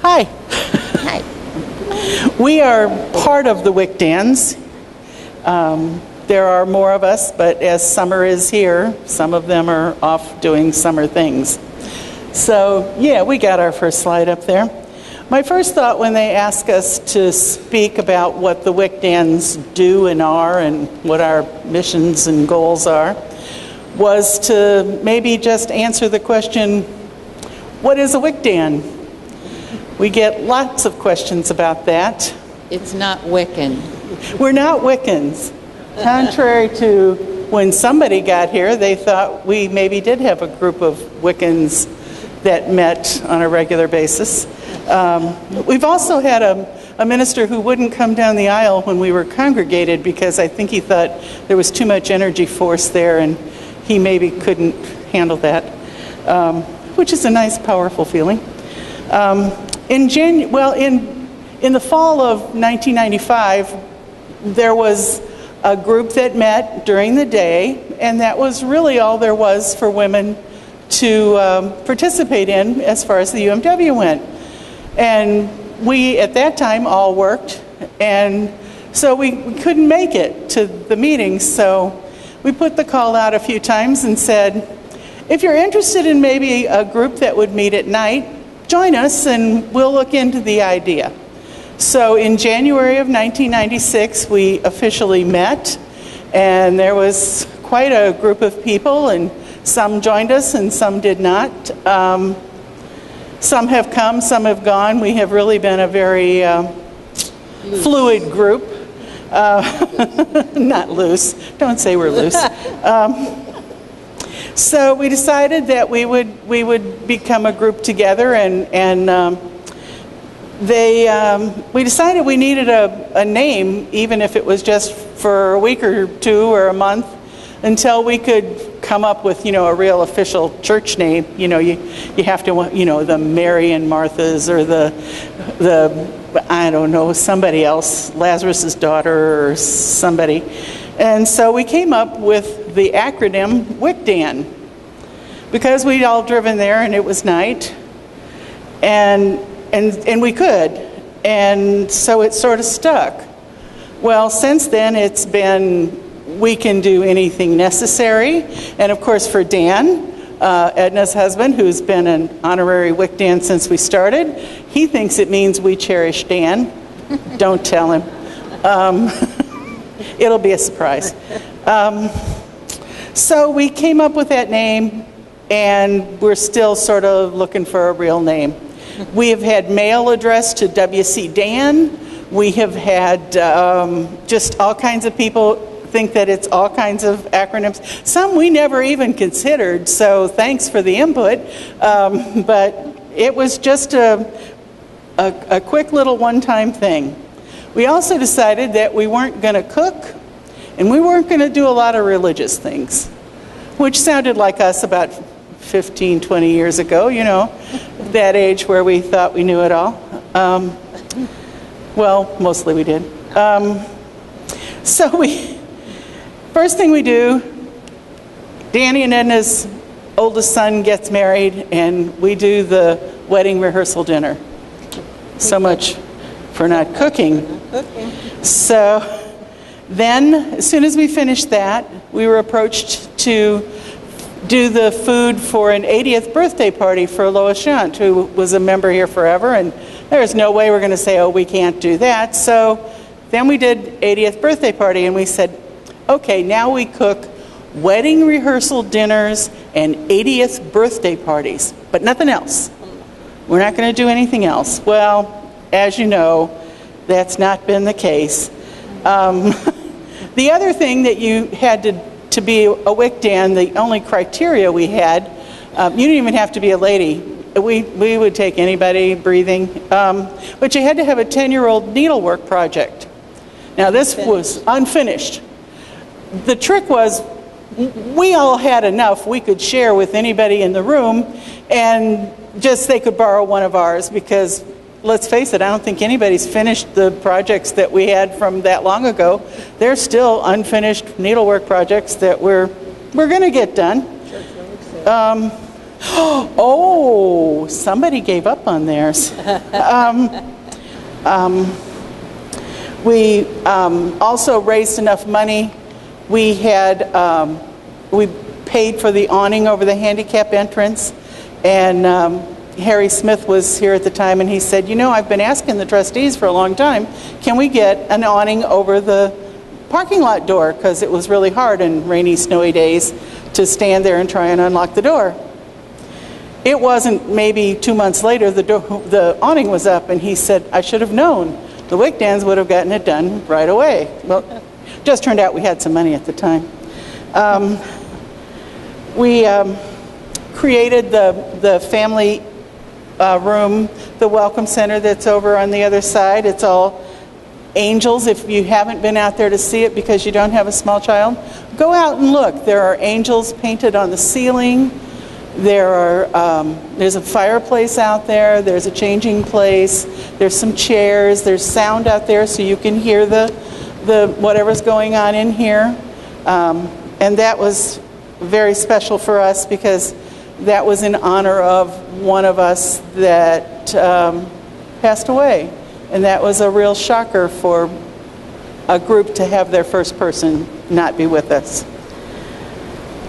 Hi. Hi. We are part of the WCDANs. There are more of us, but as summer is here, some of them are off doing summer things. So, yeah, we got our first slide up there. My first thought when they ask us to speak about what the WCDANs do and are and what our missions and goals are was to maybe just answer the question, what is a WCDAN? We get lots of questions about that. It's not Wiccan. We're not Wiccans. Contrary to when somebody got here, they thought we maybe did have a group of Wiccans that met on a regular basis. We've also had a minister who wouldn't come down the aisle when we were congregated because I think he thought there was too much energy force there and he maybe couldn't handle that, which is a nice, powerful feeling. In the fall of 1995, there was a group that met during the day, and that was really all there was for women to participate in as far as the UMW went. And we, at that time, all worked, and so we couldn't make it to the meetings, so we put the call out a few times and said, if you're interested in maybe a group that would meet at night, join us and we'll look into the idea. So in January of 1996, we officially met, and there was quite a group of people, and some joined us and some did not. Some have come, some have gone. We have really been a very fluid group. Not loose. Don't say we're loose. So we decided that we would become a group together, and we decided we needed a name, even if it was just for a week or two or a month, until we could come up with, a real official church name. You have to, the Mary and Martha's or the I don't know, somebody else, Lazarus's daughter or somebody. And so we came up with the acronym WCDAN because we'd all driven there and it was night, and we could, and so it sort of stuck. Well, since then it's been we can do anything necessary, and of course for Dan, Edna's husband, who's been an honorary WCDAN since we started, he thinks it means we cherish Dan. Don't tell him. It'll be a surprise. So we came up with that name, and we're still sort of looking for a real name. We have had mail addressed to WCDAN. We have had just all kinds of people think that it's all kinds of acronyms. Some we never even considered, so thanks for the input. But it was just a quick little one-time thing. We also decided that we weren't going to cook, and we weren't going to do a lot of religious things, which sounded like us about 15, 20 years ago, that age where we thought we knew it all. Well, mostly we did. First thing we do, Danny and Edna's oldest son gets married, and we do the wedding rehearsal dinner. So much for not cooking. So then, as soon as we finished that, we were approached to do the food for an 80th birthday party for Lois Shant, who was a member here forever, and there's no way we're going to say, oh, we can't do that. So then we did 80th birthday party, and we said, okay, now we cook wedding rehearsal dinners and 80th birthday parties, but nothing else. We're not going to do anything else. Well, as you know, that's not been the case. The other thing that you had to be a WCDAN, the only criteria we had, you didn't even have to be a lady. We would take anybody breathing, but you had to have a 10-year-old needlework project. Now this was unfinished. The trick was we all had enough we could share with anybody in the room, and just they could borrow one of ours, because let's face it, I don't think anybody's finished the projects that we had from that long ago. They're still unfinished needlework projects that we're going to get done. Oh, somebody gave up on theirs. We also raised enough money. We paid for the awning over the handicap entrance, and Harry Smith was here at the time, and he said, you know, I've been asking the trustees for a long time, can we get an awning over the parking lot door, because it was really hard in rainy, snowy days to stand there and try and unlock the door. It wasn't maybe 2 months later, the awning was up, and he said, I should have known. The WCDANs would have gotten it done right away. Well, just turned out we had some money at the time. We created the family room, the Welcome Center that's over on the other side. It's all angels. If you haven't been out there to see it because you don't have a small child, go out and look. There are angels painted on the ceiling. There's a fireplace out there. There's a changing place. There's some chairs. There's sound out there so you can hear the whatever's going on in here. And that was very special for us because that was in honor of one of us that passed away. And that was a real shocker for a group to have their first person not be with us.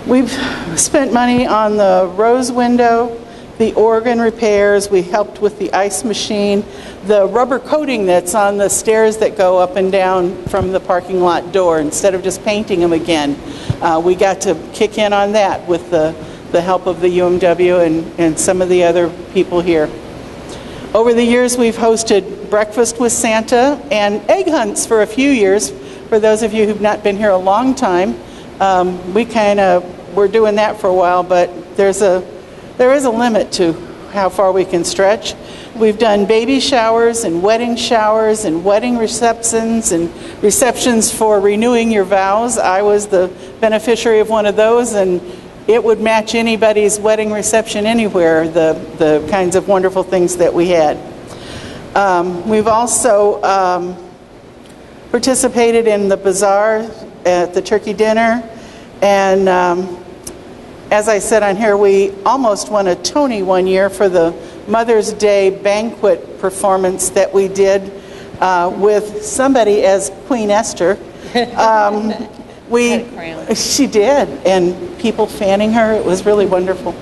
We've spent money on the rose window, the organ repairs. We helped with the ice machine, the rubber coating that's on the stairs that go up and down from the parking lot door. Instead of just painting them again, we got to kick in on that with the help of the UMW and some of the other people here. Over the years, we've hosted breakfast with Santa and egg hunts for a few years. For those of you who've not been here a long time, we're doing that for a while, but there is a limit to how far we can stretch. We've done baby showers and wedding receptions and receptions for renewing your vows. I was the beneficiary of one of those, and it would match anybody's wedding reception anywhere, the kinds of wonderful things that we had. We've also participated in the bazaar at the turkey dinner, and as I said on here, we almost won a Tony one year for the Mother's Day banquet performance that we did with somebody as Queen Esther. She did, and people fanning her. It was really wonderful.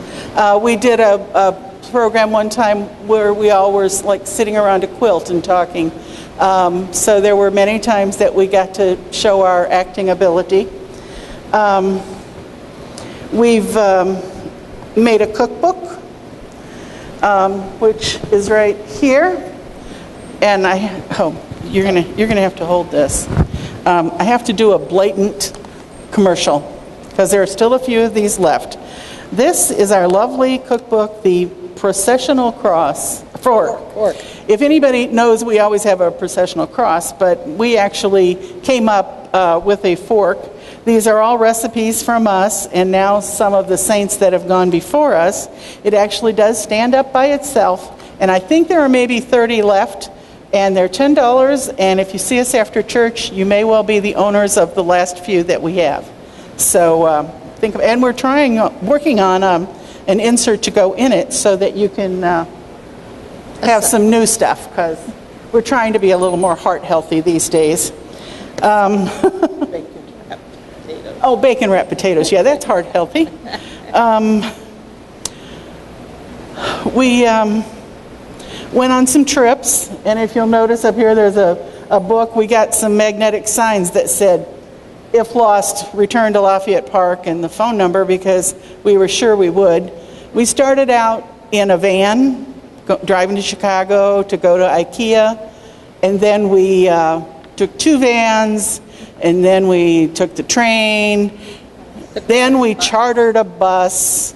We did a program one time where we all were like sitting around a quilt and talking. So there were many times that we got to show our acting ability. We've made a cookbook, which is right here, and you're gonna have to hold this. I have to do a blatant commercial because there are still a few of these left. This is our lovely cookbook, the processional cross fork. If anybody knows, we always have a processional cross, but we actually came up with a fork. These are all recipes from us, and now some of the saints that have gone before us. It actually does stand up by itself, and I think there are maybe 30 left, and they're $10, and if you see us after church, you may well be the owners of the last few that we have. So and we're working on an insert to go in it so that you can have some new stuff, because we're trying to be a little more heart healthy these days. Bacon wrapped potatoes. Yeah, that's heart healthy. We went on some trips, and if you'll notice up here, there's a book. We got some magnetic signs that said, if lost, return to Lafayette Park, and the phone number, because we were sure we would. We started out in a van, driving to Chicago to go to IKEA, and then we took 2 vans, and then we took the train, then we chartered a bus,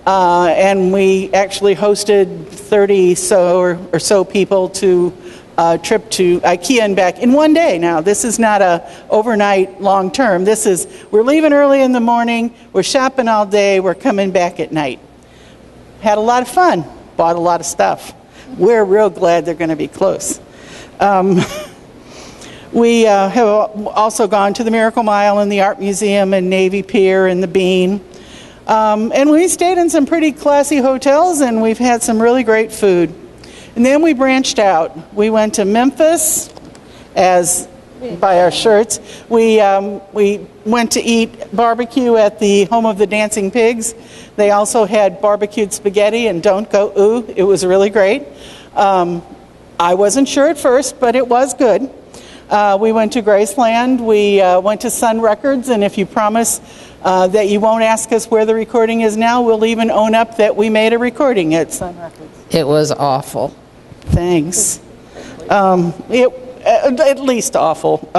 and we actually hosted 30 or so people to a trip to IKEA and back in one day. Now, this is not a overnight long term. This is, we're leaving early in the morning, we're shopping all day, we're coming back at night. Had a lot of fun, bought a lot of stuff. We're real glad they're going to be close. We have also gone to the Miracle Mile and the Art Museum and Navy Pier and the Bean. And we stayed in some pretty classy hotels, and we've had some really great food. And then we branched out. We went to Memphis, as by our shirts. We went to eat barbecue at the home of the Dancing Pigs. They also had barbecued spaghetti, and don't go ooh, it was really great. I wasn't sure at first, but it was good. We went to Graceland. We went to Sun Records, and if you promise that you won't ask us where the recording is now, we'll even own up that we made a recording at Sun Records. It was awful. Thanks. At least awful.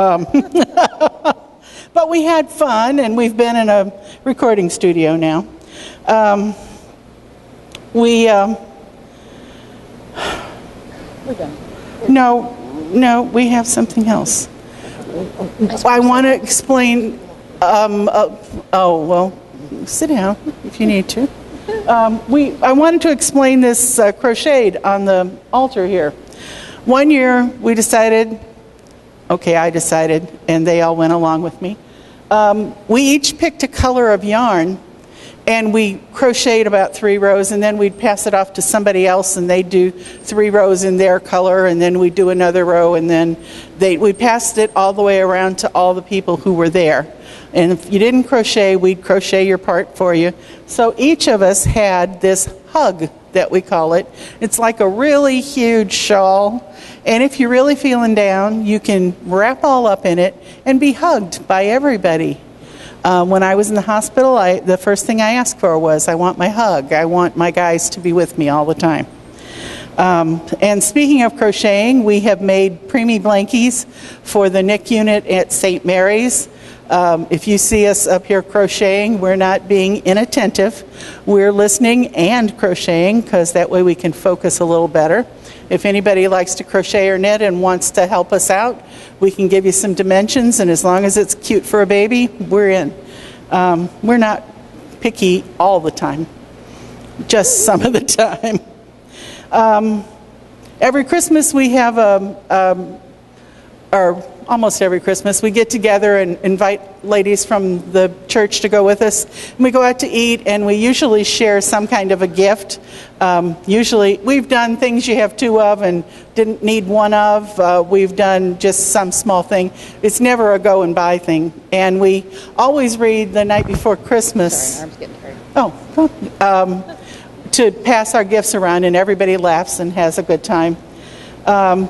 But we had fun, and we've been in a recording studio now. No, we have something else. I want to explain. Well, sit down if you need to. I wanted to explain this crocheted on the altar here. One year we decided, I decided, and they all went along with me. We each picked a color of yarn, and we crocheted about 3 rows, and then we'd pass it off to somebody else, and they'd do 3 rows in their color, and then we'd do another row, and then we passed it all the way around to all the people who were there. And if you didn't crochet, we'd crochet your part for you. So each of us had this hug, that we call it. It's like a really huge shawl, and if you're really feeling down, you can wrap all up in it and be hugged by everybody. When I was in the hospital, the first thing I asked for was, I want my hug. I want my guys to be with me all the time. And speaking of crocheting, we have made preemie blankies for the NIC unit at St. Mary's. If you see us up here crocheting, we're not being inattentive. We're listening and crocheting, because that way we can focus a little better. If anybody likes to crochet or knit and wants to help us out, we can give you some dimensions, and as long as it's cute for a baby, we're in. We're not picky all the time, just some of the time. Every Christmas we have or almost every Christmas, we get together and invite ladies from the church to go with us. And we go out to eat, and we usually share some kind of a gift. Usually, we've done things you have 2 of and didn't need 1 of. We've done just some small thing. It's never a go and buy thing. And we always read the night before Christmas. Sorry, my arm's getting tired. To pass our gifts around, and everybody laughs and has a good time.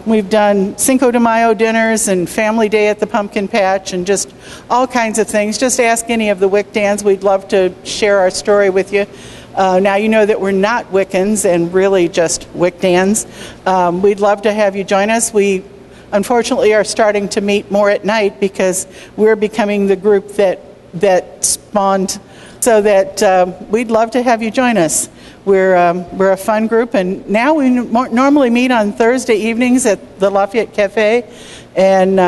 We've done Cinco de Mayo dinners and Family Day at the Pumpkin Patch and just all kinds of things. Just ask any of the WCDANs. We'd love to share our story with you. Now you know that we're not Wiccans and really just WCDANs. We'd love to have you join us. We unfortunately are starting to meet more at night because we're becoming the group that spawned, so that we'd love to have you join us. We're a fun group, and now we normally meet on Thursday evenings at the Lafayette Cafe, and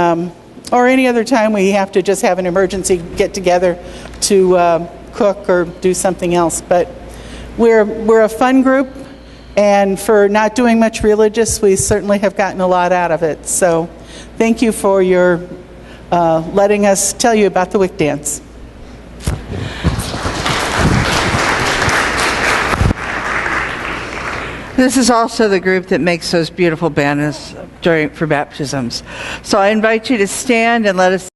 or any other time we have to just have an emergency get together to cook or do something else. But we're a fun group, and for not doing much religious, we certainly have gotten a lot out of it. So thank you for your letting us tell you about the WCDANs. This is also the group that makes those beautiful banners for baptisms. So I invite you to stand and let us